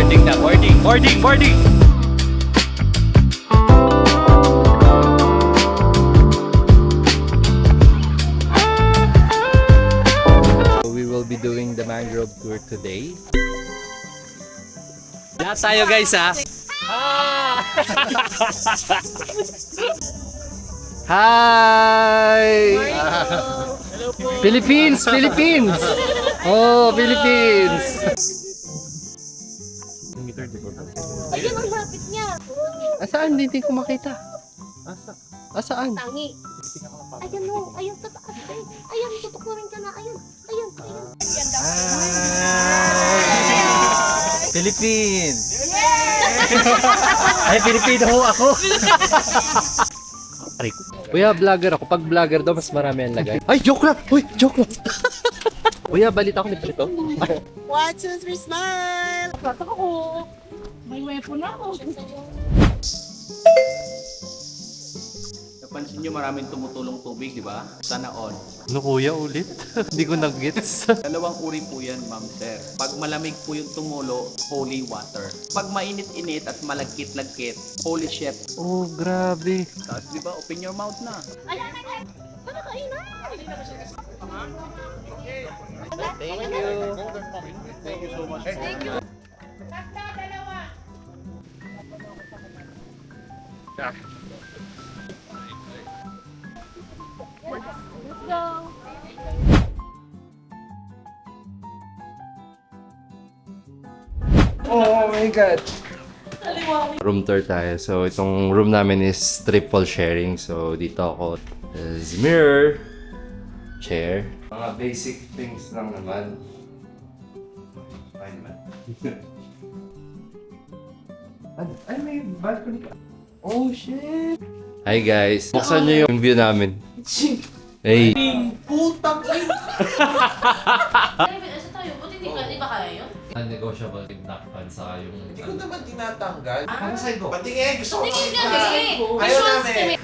Boarding na, boarding, boarding, boarding! We will be doing the mangrove tour today. Lahat tayo guys ha! Hi! Hello po. Philippines! Philippines! Oh, Philippines! Ayun ang lapit niya. Asaan? Hindi ko makita. Asaan? Tangi. Ayun o. Ayun sa taas. Ayun, tutukurin ka na. Ayun. Ayun. Ayun. Philippines! Ay, Pilipino ho ako! Aray ko. Kuya, vlogger ako. Pag vlogger daw, mas marami ang lagay. Ay, joke lang! Uy, joke lang! Kuya, balita ko ni Prito. What's with your smile? Plato ko. May weapon ako. Napansin nyo maraming tumutulong tubig, di ba? Sana all. Ano kuya ulit? Hindi ko nag-gets. Dalawang uri po yan, ma'am sir. Pag malamig po yung tumulo, holy water. Pag mainit-init at malagkit-lagkit, holy shit. Oh, grabe. Tapos di ba, open your mouth na. Ayan. Para kainan. Thank you. Thank you so much. Thank you. Let's go. Oh my God. Room tour tayo. So, itong room namin is triple sharing. So, dito ako. There's mirror, chair. Mga basic things lang naman. Fine man. Ay, may balcony pa. Oh, shit! Hi guys! Buksan nyo yung view namin. Hey! Putang ina! David, asa tayo? Buti di ba kaya yun? Non-negotiable yung nakpan sa yung... Hindi ko naman tinatanggal. Para sa'yo ko. Patingin! Gusto ko Tingin ka makita. kasi. Ayaw Visuals namin. kami.